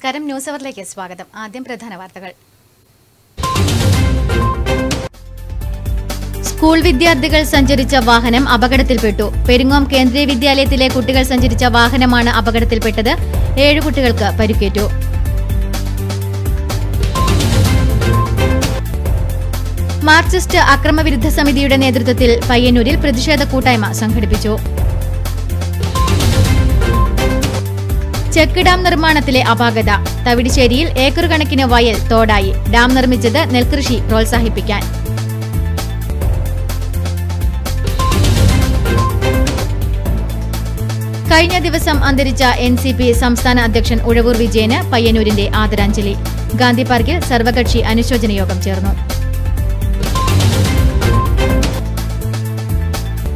നമസ്കാരം, ന്യൂസ് അവറിലേക്ക് സ്വാഗതം. ആദ്യം പ്രധാന വാർത്തകൾ. സ്കൂൾ വിദ്യാർത്ഥികൾ സഞ്ചരിച്ച വാഹനം അപകടത്തിൽപ്പെട്ടു. പെരിങ്ങോം കേന്ദ്രീയ വിദ്യാലയത്തിലെ കുട്ടികൾ സഞ്ചരിച്ച വാഹനമാണ് അപകടത്തിൽപ്പെട്ടത്. 7 കുട്ടികൾക്ക് പരിക്കേറ്റു. മാർക്സിസ്റ്റ് അക്രമവിരുദ്ധ സമിതിയുടെ നേതൃത്വത്തിൽ പയ്യന്നൂരിൽ പ്രതിഷേധ കൂട്ടായ്മ സംഘടിപ്പിച്ചു. ചെക്ക് ഡാം നിർമ്മാണത്തിലെ അപാകത. തവിടിശ്ശേരിയിൽ ഏക്കർ കണക്കിന് വയൽ തോടായി. ഡാം നിർമ്മിച്ചത് നെൽകൃഷി പ്രോത്സാഹിപ്പിക്കാൻ. കഴിഞ്ഞ ദിവസം അന്തരിച്ച NCP സംസ്ഥാന അധ്യക്ഷൻ ഉഴവൂർ വിജയന് പയ്യന്നൂരിന്റെ ആദരാഞ്ജലി. ഗാന്ധി പാർക്കിൽ സർവകക്ഷി അനുശോചന യോഗം ചേർന്നു.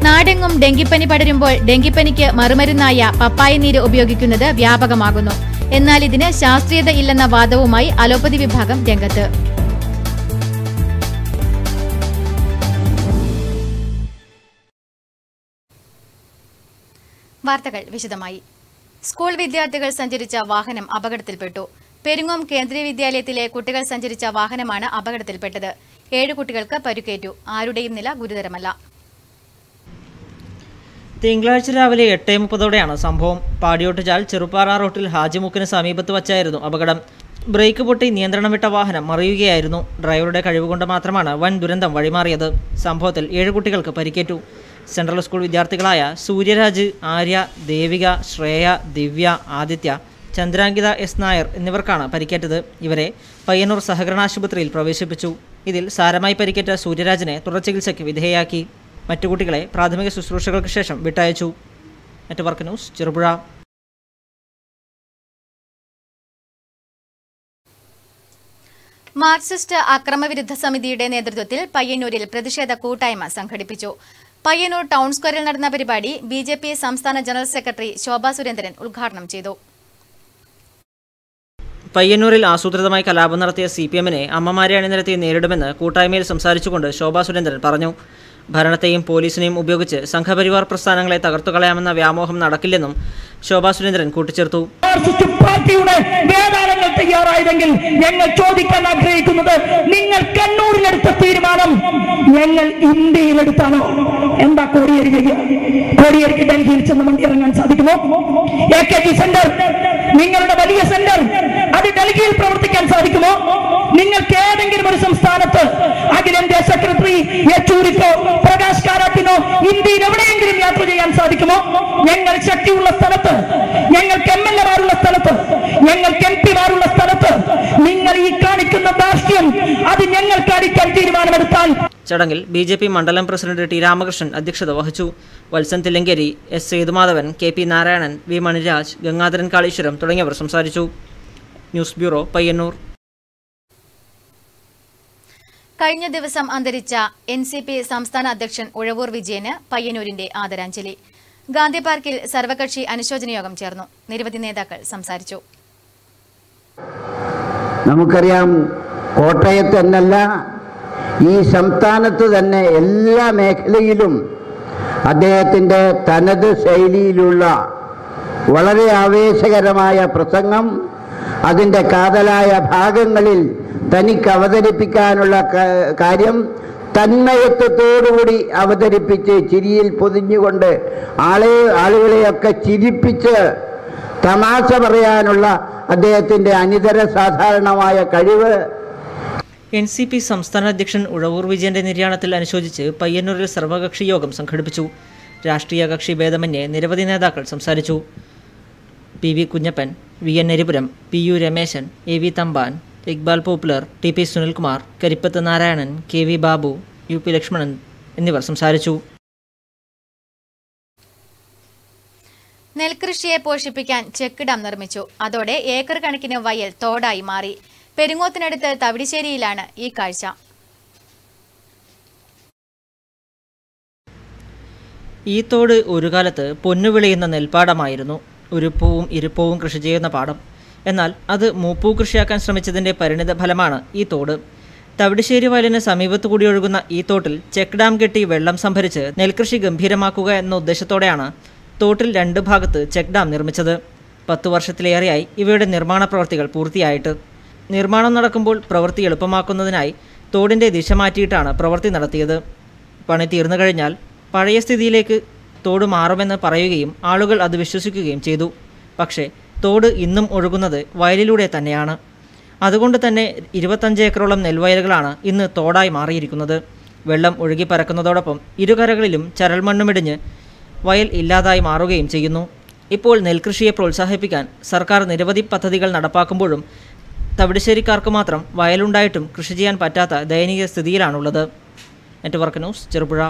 നാടെങ്ങും ഡെങ്കിപ്പനി പടരുമ്പോൾ ഡെങ്കിപ്പനിക്ക് മറുമരുന്നായ പപ്പായ നീര് ഉപയോഗിക്കുന്നത് വ്യാപകമാകുന്നു. എന്നാൽ ഇതിന് ശാസ്ത്രീയത ഇല്ലെന്ന വാദവുമായി അലോപ്പതി വിഭാഗം രംഗത്ത്. വാർത്തകൾ വിശദമായി. സ്കൂൾ വിദ്യാർത്ഥികൾ സഞ്ചരിച്ച വാഹനം അപകടത്തിൽപ്പെട്ടു. പെരിങ്ങോം കേന്ദ്രീയ വിദ്യാലയത്തിലെ കുട്ടികൾ സഞ്ചരിച്ച വാഹനമാണ് അപകടത്തിൽപ്പെട്ടത്. 7 കുട്ടികൾക്ക് പരിക്കേറ്റു. ആരുടെയും നില ഗുരുതരമല്ല. തിങ്കളാഴ്ച രാവിലെ 8:30ഓടെയാണ് സംഭവം. പാടിയോട്ടുചാൽ ചെറുപ്പാറ റോട്ടിൽ ഹാജിമുക്കിന് സമീപത്ത് വച്ചായിരുന്നു അപകടം. ബ്രേക്ക് പൊട്ടി നിയന്ത്രണം വിട്ട വാഹനം മറിയുകയായിരുന്നു. ഡ്രൈവറുടെ കഴിവുകൊണ്ട് മാത്രമാണ് വൻ ദുരന്തം വഴിമാറിയത്. സംഭവത്തിൽ 7 കുട്ടികൾക്ക് പരിക്കേറ്റു. സെൻട്രൽ സ്കൂൾ വിദ്യാർത്ഥികളായ സൂര്യരാജ്, ആര്യ, ദേവിക, ശ്രേയ, ദിവ്യ, ആദിത്യ, ചന്ദ്രാങ്കിത S. നായർ എന്നിവർക്കാണ് പരിക്കേറ്റത്. ഇവരെ പയ്യന്നൂർ സഹകരണ ആശുപത്രിയിൽ പ്രവേശിപ്പിച്ചു. ഇതിൽ സാരമായി പരിക്കേറ്റ സൂര്യരാജിനെ തുടർ ചികിത്സയ്ക്ക് വിധേയയാക്കി. മറ്റു കുട്ടികളെ പ്രാഥമിക ശുശ്രൂഷകൾക്ക് ശേഷം വിട്ടയച്ചു. Network news, Cherupuzha. മാർക്സിസ്റ്റ് അക്രമവിരുദ്ധ സമിതിയുടെ നേതൃത്വത്തിൽ പയ്യന്നൂരിൽ പ്രതിഷേധ കൂട്ടായ്മ സംഘടിപ്പിച്ചു. പയ്യന്നൂർ ടൗൺ സ്ക്വയറിൽ നടന്ന പരിപാടി BJP സംസ്ഥാന ജനറൽ സെക്രട്ടറി ശോഭാ സുരേന്ദ്രൻ ഉദ്ഘാടനം ചെയ്തു. പയ്യന്നൂരിൽ ആസൂത്രിതമായി കലാപം നടത്തിയ CPM-നെ അമ്മമാരെ അണിനിരത്തി നേരിടുമെന്ന് കൂട്ടായ്മയിൽ സംസാരിച്ചുകൊണ്ട് ശോഭാ സുരേന്ദ്രൻ പറഞ്ഞു. ഭരണത്തെയും പോലീസിനെയും ഉപയോഗിച്ച് സംഘപരിവാർ പ്രസ്ഥാനങ്ങളെ തകർത്തുകളയാമെന്ന വ്യാമോഹം നടക്കില്ലെന്നും ശോഭാ സുരേന്ദ്രൻ കൂട്ടിച്ചേർത്തു. പാർട്ടിയുടെ വേദാനങ്ങൾ തയ്യാറായതെങ്കിൽ ഞങ്ങൾ ചോദിക്കാൻ ആഗ്രഹിക്കുന്നത്, നിങ്ങൾ കണ്ണൂരിലെടുത്ത തീരുമാനം ഞങ്ങൾ ഇന്ത്യയിലെടുത്താണോ? എന്താ കോടിയേരിക്ക് ഡൽഹിയിൽ ചെന്ന് വണ്ടി ഇറങ്ങാൻ സാധിക്കുമോ? AKG സെന്റർ, നിങ്ങളുടെ വലിയ സെന്റർ, അത് ഡൽഹിയിൽ പ്രവർത്തിക്കാൻ സാധിക്കുമോ? നിങ്ങൾക്ക് ഏതെങ്കിലും ഒരു സംസ്ഥാനത്ത് അഖിലേന്ത്യാ സെക്രട്ടറി യെച്ചൂരിക്കോ പ്രകാശ് കാരാട്ടിനോ ഇന്ത്യയിൽ എവിടെയെങ്കിലും യാത്ര ചെയ്യാൻ സാധിക്കുമോ? ഞങ്ങൾ ശക്തിയുള്ള സ്ഥലത്ത്, ഞങ്ങൾക്ക് MLA-മാരുള്ള സ്ഥലത്ത്, ഞങ്ങൾക്ക് MP-മാരുള്ള സ്ഥലത്ത് നിങ്ങൾ ഈ കാണിക്കുന്ന ധാർഷ്ട്യം അത് ഞങ്ങൾക്ക് അടിക്കാൻ തീരുമാനമെടുത്താൽ. ചടങ്ങിൽ BJP മണ്ഡലം പ്രസിഡന്റ് T. രാമകൃഷ്ണൻ അധ്യക്ഷത വഹിച്ചു. Valsan Thillankeri, S. Sethumadhavan, KP Narayanan, V. Maniraj, Gangadharan Kaleshwaram തുടങ്ങിയവർ സംസാരിച്ചു. News bureau, Payyanur. കഴിഞ്ഞ ദിവസം അന്തരിച്ച NCP സംസ്ഥാന അധ്യക്ഷൻ ഉഴവൂർ വിജയന് പയ്യന്നൂരിന്റെ ആദരാഞ്ജലി. ഗാന്ധി പാർക്കിൽ സർവകക്ഷി അനുശോചന യോഗം ചേർന്നു. നിരവധി നേതാക്കൾ സംസാരിച്ചു. നമുക്കറിയാം, കോട്ടയത്ത് എന്നല്ല ഈ സംസ്ഥാനത്ത് തന്നെ എല്ലാ മേഖലയിലും അദ്ദേഹത്തിൻ്റെ തനത് ശൈലിയിലുള്ള വളരെ ആവേശകരമായ പ്രസംഗം, അതിൻ്റെ കാതലായ ഭാഗങ്ങളിൽ തനിക്ക് അവതരിപ്പിക്കാനുള്ള തന്മയത്വത്തോടുകൂടി അവതരിപ്പിച്ച് ചിരിയിൽ പൊതിഞ്ഞുകൊണ്ട് ആളുകളെയൊക്കെ ചിരിപ്പിച്ച് തമാശ പറയാനുള്ള അദ്ദേഹത്തിൻ്റെ അനിതര സാധാരണമായ കഴിവ്. NCP സംസ്ഥാന അധ്യക്ഷൻ ഉഴവൂർ വിജയന്റെ നിര്യാണത്തിൽ അനുശോചിച്ച് പയ്യന്നൂരിൽ സർവകക്ഷി യോഗം സംഘടിപ്പിച്ചു. രാഷ്ട്രീയ കക്ഷി ഭേദമന്യേ നിരവധി നേതാക്കൾ സംസാരിച്ചു. PV Kunhappan, VN Eripuram, PU Rameshan, AV Thampan, Iqbal Popular, TP Sunilkumar, Karippath Narayanan, KV Babu, UP Lakshmanan എന്നിവർ സംസാരിച്ചു. നെൽകൃഷിയെ പോഷിപ്പിക്കാൻ ചെക്ക് ഡാം നിർമ്മിച്ചു. അതോടെ ഏക്കർ കണക്കിന് വയൽ തോടായി മാറി. പെരിങ്ങോത്തിനടുത്ത് തവിടിശ്ശേരിയിലാണ് ഈ കാഴ്ച. ഈ തോട് ഒരു കാലത്ത് പൊന്നുവിളയുന്ന നെൽപ്പാടമായിരുന്നു. ഉരുപ്പവും ഇരുപ്പവും കൃഷി ചെയ്യുന്ന പാടം. എന്നാൽ അത് മൂപ്പൂ കൃഷിയാക്കാൻ ശ്രമിച്ചതിൻ്റെ പരിണിത ഫലമാണ് ഈ തോട്. തവിടിശ്ശേരി വയലിന് സമീപത്തു കൂടി ഒഴുകുന്ന ഈ തോട്ടിൽ ചെക്ക് ഡാം കെട്ടി വെള്ളം സംഭരിച്ച് നെൽകൃഷി ഗംഭീരമാക്കുക എന്ന ഉദ്ദേശത്തോടെയാണ് തോട്ടിൽ 2 ഭാഗത്ത് ചെക്ക് ഡാം നിർമ്മിച്ചത്. 10 വർഷത്തിലേറെയായി ഇവയുടെ നിർമ്മാണ പ്രവൃത്തികൾ പൂർത്തിയായിട്ട്. നിർമ്മാണം നടക്കുമ്പോൾ പ്രവൃത്തി എളുപ്പമാക്കുന്നതിനായി തോടിൻ്റെ ദിശ മാറ്റിയിട്ടാണ് പ്രവൃത്തി നടത്തിയത്. പണി തീർന്നു കഴിഞ്ഞാൽ പഴയ സ്ഥിതിയിലേക്ക് തോട് മാറുമെന്ന് പറയുകയും ആളുകൾ അത് വിശ്വസിക്കുകയും ചെയ്തു. പക്ഷേ തോട് ഇന്നും ഒഴുകുന്നത് വയലിലൂടെ തന്നെയാണ്. അതുകൊണ്ട് തന്നെ 25 ഏക്കറോളം നെൽവയലുകളാണ് ഇന്ന് തോടായി മാറിയിരിക്കുന്നത്. വെള്ളം ഒഴുകി പരക്കുന്നതോടൊപ്പം ഇരുകരകളിലും ചരൽമണ്ണുമിടിഞ്ഞ് വയൽ ഇല്ലാതായി മാറുകയും ചെയ്യുന്നു. ഇപ്പോൾ നെൽകൃഷിയെ പ്രോത്സാഹിപ്പിക്കാൻ സർക്കാർ നിരവധി പദ്ധതികൾ നടപ്പാക്കുമ്പോഴും തവിടുശ്ശേരിക്കാർക്ക് മാത്രം വയലുണ്ടായിട്ടും കൃഷി ചെയ്യാൻ പറ്റാത്ത ദയനീയ സ്ഥിതിയിലാണുള്ളത്. Network news, Cherupuzha.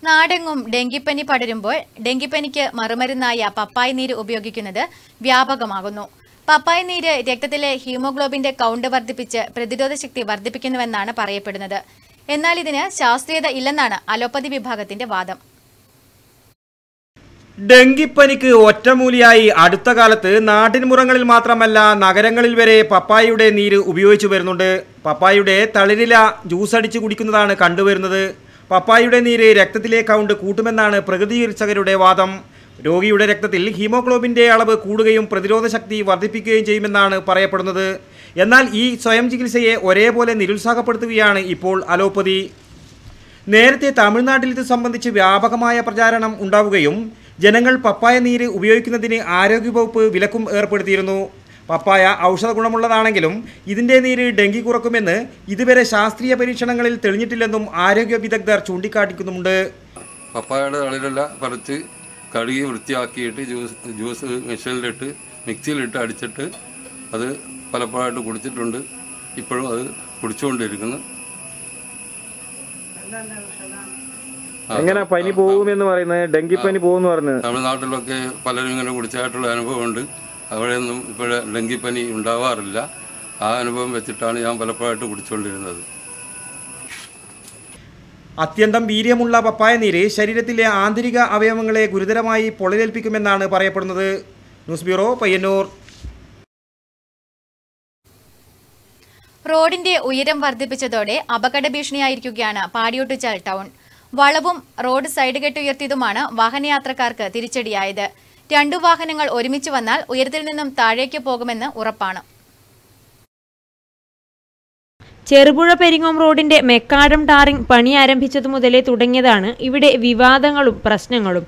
നാടെങ്ങും ഡെങ്കിപ്പനി പടരുമ്പോൾ ഡെങ്കിപ്പനിക്ക് മറുമരുന്നായ പപ്പായ നീര് ഉപയോഗിക്കുന്നത് വ്യാപകമാകുന്നു. പപ്പായ നീര് രക്തത്തിലെ ഹീമോഗ്ലോബിന്റെ കൗണ്ട് വർദ്ധിപ്പിച്ച് പ്രതിരോധ ശക്തി വർദ്ധിപ്പിക്കുന്നുവെന്നാണ് പറയപ്പെടുന്നത്. എന്നാൽ ഇതിന് ശാസ്ത്രീയത ഇല്ലെന്നാണ് അലോപ്പതി വിഭാഗത്തിന്റെ വാദം. ഡെങ്കിപ്പനിക്ക് ഒറ്റമൂലിയായി അടുത്ത കാലത്ത് നാട്ടിൻപുറങ്ങളിൽ മാത്രമല്ല നഗരങ്ങളിൽ വരെ പപ്പായയുടെ നീര് ഉപയോഗിച്ചു വരുന്നുണ്ട്. പപ്പായയുടെ തളിരില ജ്യൂസ് അടിച്ച് കുടിക്കുന്നതാണ് കണ്ടുവരുന്നത്. പപ്പായയുടെ നീര് രക്തത്തിലെ കൗണ്ട് കൂട്ടുമെന്നാണ് പ്രകൃതി ചികിത്സകരുടെ വാദം. രോഗിയുടെ രക്തത്തിൽ ഹീമോഗ്ലോബിൻ്റെ അളവ് കൂടുകയും പ്രതിരോധ ശക്തി വർദ്ധിപ്പിക്കുകയും ചെയ്യുമെന്നാണ് പറയപ്പെടുന്നത്. എന്നാൽ ഈ സ്വയം ചികിത്സയെ ഒരേപോലെ നിരുത്സാഹപ്പെടുത്തുകയാണ് ഇപ്പോൾ അലോപ്പതി. നേരത്തെ തമിഴ്നാട്ടിൽ ഇത് സംബന്ധിച്ച് വ്യാപകമായ പ്രചാരണം ഉണ്ടാവുകയും ജനങ്ങൾ പപ്പായ നീര് ഉപയോഗിക്കുന്നതിന് ആരോഗ്യവകുപ്പ് വിലക്കും ഏർപ്പെടുത്തിയിരുന്നു. പപ്പായ ഔഷധ ഗുണമുള്ളതാണെങ്കിലും ഇതിൻ്റെ നീര് ഡെങ്കി കുറക്കുമെന്ന് ഇതുവരെ ശാസ്ത്രീയ പരീക്ഷണങ്ങളിൽ തെളിഞ്ഞിട്ടില്ലെന്നും ആരോഗ്യ വിദഗ്ധർ ചൂണ്ടിക്കാട്ടിക്കുന്നുണ്ട്. പപ്പായയുടെ തളിരെല്ലാം പറിച്ച് കഴുകി വൃത്തിയാക്കിയിട്ട് ജ്യൂസ് മെഷീനിലിട്ട് മിക്സിയിലിട്ട് അടിച്ചിട്ട് അത് പലപ്പോഴായിട്ട് കുടിച്ചിട്ടുണ്ട്. ഇപ്പോഴും അത് കുടിച്ചുകൊണ്ടിരിക്കുന്നു. എങ്ങനെ പനി പോകുമെന്ന് പറയുന്നത്? ഡെങ്കിപ്പനി പോകുമെന്ന് പറഞ്ഞത് തമിഴ്നാട്ടിലൊക്കെ പലരും ഇങ്ങനെ കുടിച്ചായിട്ടുള്ള അനുഭവമുണ്ട്. അവിടെയൊന്നും ഇപ്പോഴേ ഡെങ്കിപ്പനി ഉണ്ടാവാറില്ല. ആ അനുഭവം വെച്ചിട്ടാണ് ഞാൻ പലപ്പോഴായിട്ട് കുടിച്ചുകൊണ്ടിരുന്നത്. അത്യന്തം വീര്യമുള്ള പപ്പായ നീര് ശരീരത്തിലെ ആന്തരിക അവയവങ്ങളെ ഗുരുതരമായി പൊള്ളലേൽപ്പിക്കുമെന്നാണ് പറയപ്പെടുന്നത്. News bureau, Payyanur. റോഡിന്റെ ഉയരം വർദ്ധിപ്പിച്ചതോടെ അപകട ഭീഷണിയായിരിക്കുകയാണ് പാടിയോട്ടുചാൽ ടൗൺ. വളവും റോഡ് സൈഡ് കെട്ടുയർത്തിയതുമാണ് വാഹനയാത്രക്കാർക്ക് തിരിച്ചടിയായത്. 2 വാഹനങ്ങൾ ഒരുമിച്ച് വന്നാൽ ഉയരത്തിൽ നിന്നും താഴേക്ക് പോകുമെന്ന് ഉറപ്പാണ്. ചെറുപുഴ പെരിങ്ങോം റോഡിന്റെ മെക്കാഡം ടാറിംഗ് പണി ആരംഭിച്ചതു മുതലേ തുടങ്ങിയതാണ് ഇവിടെ വിവാദങ്ങളും പ്രശ്നങ്ങളും.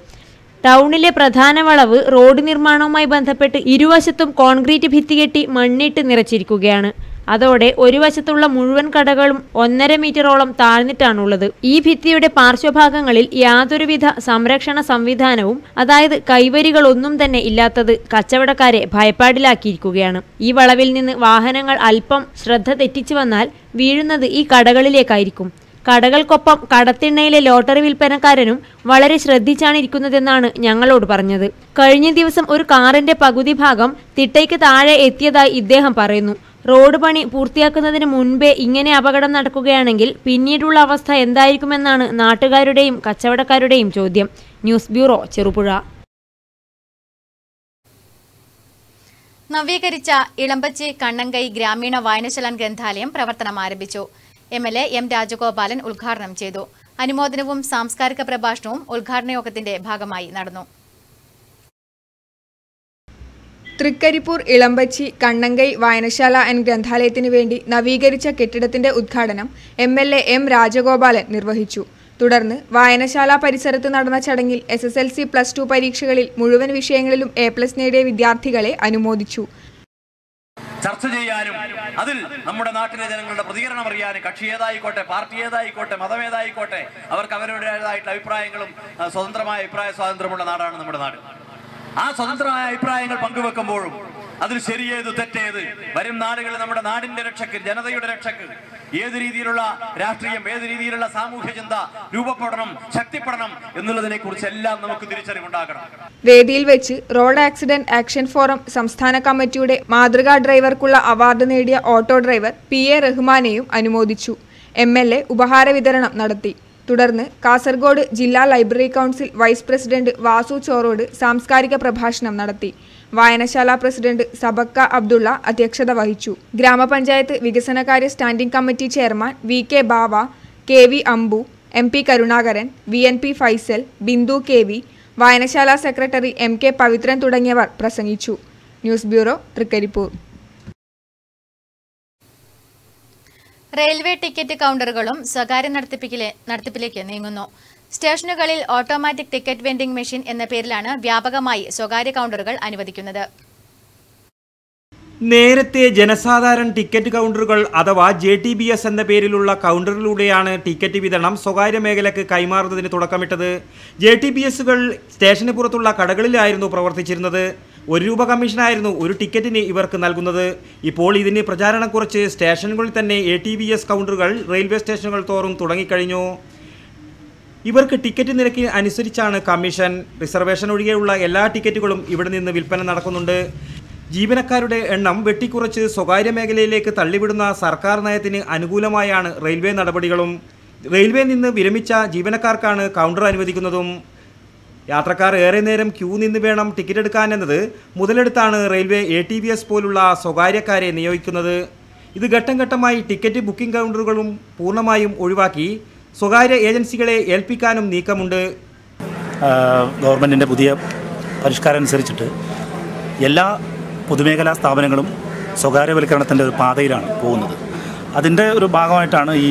ടൗണിലെ പ്രധാന വളവ് റോഡ് നിർമ്മാണവുമായി ബന്ധപ്പെട്ട് ഇരുവശത്തും കോൺക്രീറ്റ് ഭിത്തി കെട്ടി മണ്ണിട്ട് നിറച്ചിരിക്കുകയാണ്. അതോടെ ഒരു വശത്തുള്ള മുഴുവൻ കടകളും 1.5 മീറ്ററോളം താഴ്ന്നിട്ടാണുള്ളത്. ഈ ഭിത്തിയുടെ പാർശ്വഭാഗങ്ങളിൽ യാതൊരുവിധ സംരക്ഷണ സംവിധാനവും, അതായത് കൈവരികളൊന്നും തന്നെ ഇല്ലാത്തത് കച്ചവടക്കാരെ ഭയപ്പാടിലാക്കിയിരിക്കുകയാണ്. ഈ വളവിൽ നിന്ന് വാഹനങ്ങൾ അല്പം ശ്രദ്ധ തെറ്റിച്ചു വന്നാൽ വീഴുന്നത് ഈ കടകളിലേക്കായിരിക്കും. കടകൾക്കൊപ്പം കടത്തിണ്ണയിലെ ലോട്ടറി വിൽപ്പനക്കാരനും വളരെ ശ്രദ്ധിച്ചാണ് ഇരിക്കുന്നതെന്നാണ് ഞങ്ങളോട് പറഞ്ഞത്. കഴിഞ്ഞ ദിവസം ഒരു കാറിന്റെ പകുതി ഭാഗം തിട്ടയ്ക്ക് താഴെ എത്തിയതായി ഇദ്ദേഹം പറയുന്നു. റോഡ് പണി പൂർത്തിയാക്കുന്നതിന് മുൻപേ ഇങ്ങനെ അപകടം നടക്കുകയാണെങ്കിൽ പിന്നീടുള്ള അവസ്ഥ എന്തായിരിക്കുമെന്നാണ് നാട്ടുകാരുടെയും കച്ചവടക്കാരുടെയും ചോദ്യം. News bureau, Cherupuzha. നവീകരിച്ച ഇളമ്പച്ചി കണ്ണങ്കൈ ഗ്രാമീണ വായനശാല ഗ്രന്ഥാലയം പ്രവർത്തനം ആരംഭിച്ചു. MLA M രാജഗോപാലൻ ഉദ്ഘാടനം ചെയ്തു. അനുമോദനവും സാംസ്കാരിക പ്രഭാഷണവും ഉദ്ഘാടന യോഗത്തിന്റെ ഭാഗമായി നടന്നു. തൃക്കരിപ്പൂർ ഇളമ്പച്ചി കണ്ണങ്കൈ വായനശാല ആൻഡ് ഗ്രന്ഥാലയത്തിനു വേണ്ടി നവീകരിച്ച കെട്ടിടത്തിന്റെ ഉദ്ഘാടനം MLA M രാജഗോപാലൻ നിർവഹിച്ചു. തുടർന്ന് വായനശാല പരിസരത്ത് നടന്ന ചടങ്ങിൽ SSLC +2 പരീക്ഷകളിൽ മുഴുവൻ വിഷയങ്ങളിലും A+ നേടിയ വിദ്യാർത്ഥികളെ അനുമോദിച്ചു. ചർച്ച ചെയ്യാനും അതിൽ നമ്മുടെ നാട്ടിലെ ജനങ്ങളുടെ പ്രതികരണം അറിയാനും കക്ഷി ഏതായിക്കോട്ടെ, പാർട്ടി ഏതായിക്കോട്ടെ, മതം ഏതായിക്കോട്ടെ, അവർക്ക് അവരുടേതായിട്ടുള്ള അഭിപ്രായങ്ങളും സ്വതന്ത്രമായ അഭിപ്രായ സ്വാതന്ത്ര്യമുള്ള നാടാണ് നമ്മുടെ നാട്. ആ സ്വതന്ത്രമായ അഭിപ്രായങ്ങൾ പങ്കുവെക്കുമ്പോഴും അതിൽ ശരിയേത് തെറ്റേത്, വരും നാടുകളിൽ നമ്മുടെ നാടിന്റെ രക്ഷക്ക്, ജനതയുടെ രക്ഷക്ക് ഏത് രീതിയിലുള്ള രാഷ്ട്രീയം, ഏത് രീതിയിലുള്ള സാമൂഹ്യ ചിന്ത രൂപപ്പെടണം, ശക്തിപ്പെടണം എന്നുള്ളതിനെ കുറിച്ചെല്ലാം നമുക്ക് തിരിച്ചറിവുണ്ടാകണം. വേദിയിൽ വെച്ച് റോഡ് ആക്സിഡന്റ് ആക്ഷൻ ഫോറം സംസ്ഥാന കമ്മിറ്റിയുടെ മാതൃകാ ഡ്രൈവർക്കുള്ള അവാർഡ് നേടിയ ഓട്ടോ ഡ്രൈവർ PA റഹ്മാനെയും അനുമോദിച്ചു. MLA ഉപഹാര വിതരണം നടത്തി. തുടർന്ന് കാസർഗോഡ് ജില്ലാ library council vice president Vasu Chorode സാംസ്കാരിക പ്രഭാഷണം നടത്തി. വായനശാല പ്രസിഡന്റ് സബക്ക അബ്ദുള്ള അധ്യക്ഷത വഹിച്ചു. ഗ്രാമപഞ്ചായത്ത് വികസനകാര്യ standing committee chairman VK Bava, KV Ambu, MP Karunakaran, VNP Faisal, Bindu KV, വായനശാല സെക്രട്ടറി MK പവിത്രൻ തുടങ്ങിയവർ പ്രസംഗിച്ചു. News bureau, Trikaripur. Railway ticket കൗണ്ടറുകളും സ്വകാര്യ നടത്തിപ്പിലേക്ക് നീങ്ങുന്നു. സ്റ്റേഷനുകളിൽ ഓട്ടോമാറ്റിക് ടിക്കറ്റ് വെൻഡിംഗ് മെഷീൻ എന്ന പേരിലാണ് വ്യാപകമായി സ്വകാര്യ കൗണ്ടറുകൾ അനുവദിക്കുന്നത്. നേരത്തെ ജനസാധാരണ ടിക്കറ്റ് കൗണ്ടറുകൾ അഥവാ JTBS എന്ന പേരിലുള്ള കൗണ്ടറിലൂടെയാണ് ടിക്കറ്റ് വിതരണം സ്വകാര്യ മേഖലയ്ക്ക് കൈമാറുന്നതിന് തുടക്കമിട്ടത്. JTBSകൾ സ്റ്റേഷന് പുറത്തുള്ള കടകളിലായിരുന്നു പ്രവർത്തിച്ചിരുന്നത്. ₹1 കമ്മീഷനായിരുന്നു ഒരു ടിക്കറ്റിന് ഇവർക്ക് നൽകുന്നത്. ഇപ്പോൾ ഇതിന് പ്രചാരണം കുറച്ച് സ്റ്റേഷനുകളിൽ തന്നെ ATBS കൗണ്ടറുകൾ റെയിൽവേ സ്റ്റേഷനുകൾ തോറും തുടങ്ങിക്കഴിഞ്ഞു. ഇവർക്ക് ടിക്കറ്റ് നിരക്ക് അനുസരിച്ചാണ് കമ്മീഷൻ. റിസർവേഷൻ ഒഴികെയുള്ള എല്ലാ ടിക്കറ്റുകളും ഇവിടെ നിന്ന് വിൽപ്പന നടക്കുന്നുണ്ട്. ജീവനക്കാരുടെ എണ്ണം വെട്ടിക്കുറച്ച് സ്വകാര്യ മേഖലയിലേക്ക് തള്ളിവിടുന്ന സർക്കാർ നയത്തിന് അനുകൂലമായാണ് റെയിൽവേ നടപടികളും. റെയിൽവേ നിന്ന് വിരമിച്ച ജീവനക്കാർക്കാണ് കൗണ്ടർ അനുവദിക്കുന്നതും. യാത്രക്കാർ ഏറെ നേരം ക്യൂ നിന്ന് വേണം ടിക്കറ്റ് എടുക്കാനെന്നത് മുതലെടുത്താണ് റെയിൽവേ ATBS പോലുള്ള സ്വകാര്യക്കാരെ നിയോഗിക്കുന്നത്. ഇത് ഘട്ടം ഘട്ടമായി ടിക്കറ്റ് ബുക്കിംഗ് കൗണ്ടറുകളും പൂർണ്ണമായും ഒഴിവാക്കി സ്വകാര്യ ഏജൻസികളെ ഏൽപ്പിക്കാനും നീക്കമുണ്ട്. ഗവൺമെൻറ്റിൻ്റെ പുതിയ പരിഷ്കാരം അനുസരിച്ചിട്ട് എല്ലാ പൊതുമേഖലാ സ്ഥാപനങ്ങളും സ്വകാര്യവൽക്കരണത്തിൻ്റെ ഒരു പാതയിലാണ് പോകുന്നത്. അതിൻ്റെ ഒരു ഭാഗമായിട്ടാണ് ഈ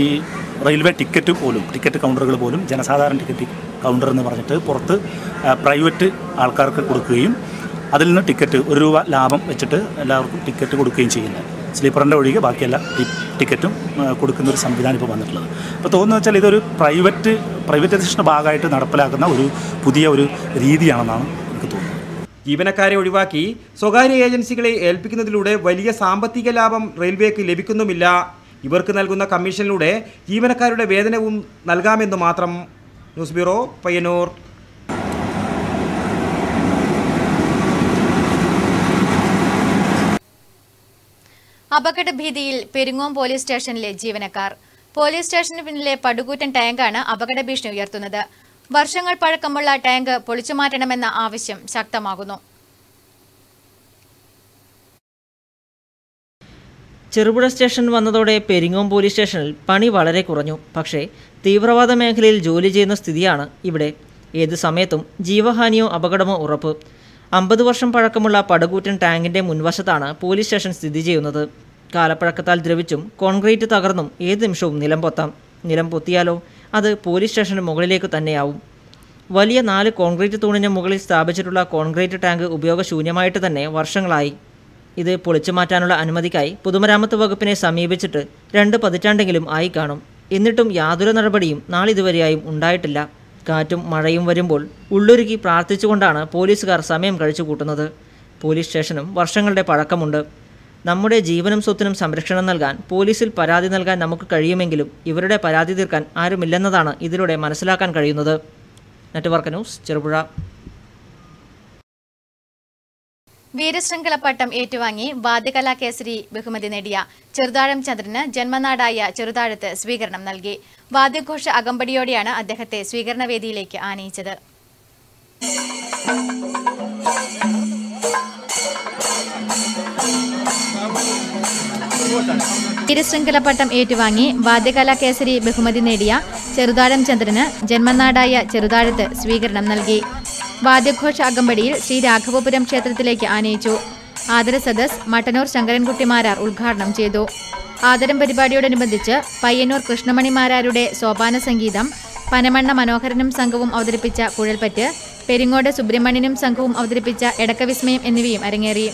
റെയിൽവേ ടിക്കറ്റ് കൗണ്ടറുകൾ പോലും ജനസാധാരണ ടിക്കറ്റ് കൗണ്ടർ എന്ന് പറഞ്ഞിട്ട് പുറത്ത് പ്രൈവറ്റ് ആൾക്കാർക്ക് കൊടുക്കുകയും അതിൽ നിന്ന് ടിക്കറ്റ് ₹1 ലാഭം വെച്ചിട്ട് എല്ലാവർക്കും ടിക്കറ്റ് കൊടുക്കുകയും ചെയ്യുന്നത്. സ്ലീപ്പറിൻ്റെ ഒഴികെ ബാക്കിയെല്ലാ ടിക്കറ്റും കൊടുക്കുന്ന ഒരു സംവിധാനം ഇപ്പോൾ വന്നിട്ടുള്ളത്. അപ്പോൾ തോന്നുന്നു വെച്ചാൽ ഇതൊരു പ്രൈവറ്റൈസേഷൻ്റെ ഭാഗമായിട്ട് നടപ്പിലാക്കുന്ന ഒരു പുതിയ ഒരു രീതിയാണെന്നാണ് എനിക്ക് തോന്നുന്നത്. ജീവനക്കാരെ ഒഴിവാക്കി സ്വകാര്യ ഏജൻസികളെ ഏൽപ്പിക്കുന്നതിലൂടെ വലിയ സാമ്പത്തിക ലാഭം റെയിൽവേക്ക് ലഭിക്കുന്നുമില്ല. ഇവർക്ക് നൽകുന്ന കമ്മീഷനിലൂടെ ജീവനക്കാരുടെ വേതനവും നൽകാമെന്ന് മാത്രം. News bureau, Payyanur. അപകട ഭീതിയിൽ പെരിങ്ങോം പോലീസ് സ്റ്റേഷനിലെ ജീവനക്കാർ. പോലീസ് സ്റ്റേഷന് പിന്നിലെ പടുകൂറ്റൻ ടാങ്കാണ് അപകട ഭീഷണി ഉയർത്തുന്നത്. വർഷങ്ങൾ പഴക്കമുള്ള ടാങ്ക് പൊളിച്ചുമാറ്റണമെന്ന ആവശ്യം ശക്തമാകുന്നു. ചെറുപുഴ സ്റ്റേഷൻ വന്നതോടെ പെരിങ്ങോം പോലീസ് സ്റ്റേഷനിൽ പണി വളരെ കുറഞ്ഞു. പക്ഷേ തീവ്രവാദ മേഖലയിൽ ജോലി ചെയ്യുന്ന സ്ഥിതിയാണ് ഇവിടെ. ഏത് സമയത്തും ജീവഹാനിയോ അപകടമോ ഉറപ്പ്. 50 വർഷം പഴക്കമുള്ള പടുകൂറ്റൻ ടാങ്കിൻ്റെ മുൻവശത്താണ് പോലീസ് സ്റ്റേഷൻ സ്ഥിതി ചെയ്യുന്നത്. കാലപ്പഴക്കത്താൽ ദ്രവിച്ചും കോൺക്രീറ്റ് തകർന്നും ഏത് നിമിഷവും നിലം പൊത്താം. നിലം പൊത്തിയാലോ അത് പോലീസ് സ്റ്റേഷന് മുകളിലേക്ക് തന്നെയാവും. വലിയ 4 കോൺക്രീറ്റ് തൂണിന് മുകളിൽ സ്ഥാപിച്ചിട്ടുള്ള കോൺക്രീറ്റ് ടാങ്ക് ഉപയോഗശൂന്യമായിട്ട് തന്നെ വർഷങ്ങളായി. ഇത് പൊളിച്ചു മാറ്റാനുള്ള അനുമതിക്കായി പൊതുമരാമത്ത് വകുപ്പിനെ സമീപിച്ചിട്ട് 2 പതിറ്റാണ്ടെങ്കിലും ആയി കാണും. എന്നിട്ടും യാതൊരു നടപടിയും നാളിതുവരെയായും ഉണ്ടായിട്ടില്ല. കാറ്റും മഴയും വരുമ്പോൾ ഉള്ളൊരുക്കി പ്രാർത്ഥിച്ചുകൊണ്ടാണ് പോലീസുകാർ സമയം കഴിച്ചു കൂട്ടുന്നത്. പോലീസ് സ്റ്റേഷനും വർഷങ്ങളുടെ പഴക്കമുണ്ട്. നമ്മുടെ ജീവനും സ്വത്തിനും സംരക്ഷണം നൽകാൻ പോലീസിൽ പരാതി നൽകാൻ നമുക്ക് കഴിയുമെങ്കിലും ഇവരുടെ പരാതി തീർക്കാൻ ആരുമില്ലെന്നതാണ് ഇതിലൂടെ മനസ്സിലാക്കാൻ കഴിയുന്നത്. Network news, Cherupuzha. വീരശൃംഖല പട്ടം ഏറ്റുവാങ്ങി വാദ്യകലാകേസരി ബഹുമതി നേടിയ ചെറുതാഴം ചന്ദ്രന് ജന്മനാടായ ചെറുതാഴത്ത് സ്വീകരണം നൽകി. വാദ്യഘോഷ അകമ്പടിയോടെയാണ് അദ്ദേഹത്തെ സ്വീകരണവേദിയിലേക്ക് ആനയിച്ചത്. വീരശൃംഖല പട്ടം ഏറ്റുവാങ്ങി വാദ്യകലാകേസരി ബഹുമതി നേടിയ ചെറുതാഴം ചന്ദ്രന് ജന്മനാടായ ചെറുതാഴത്ത് സ്വീകരണം നൽകി. വാദ്യഘോഷ അകമ്പടിയിൽ ശ്രീ രാഘവപുരം ക്ഷേത്രത്തിലേക്ക് ആനയിച്ചു. ആദര സദസ് മട്ടന്നൂർ ശങ്കരൻകുട്ടി മാരാർ ഉദ്ഘാടനം ചെയ്തു. ആദരം പരിപാടിയോടനുബന്ധിച്ച് പയ്യന്നൂർ കൃഷ്ണമണി മാരാരുടെ സോപാന സംഗീതം, പനമണ്ണ മനോഹരനും സംഘവും അവതരിപ്പിച്ച കുഴൽപ്പറ്റ്, പെരിങ്ങോട് സുബ്രഹ്മണ്യനും സംഘവും അവതരിപ്പിച്ച എടക്കവിസ്മയം എന്നിവയും അരങ്ങേറി.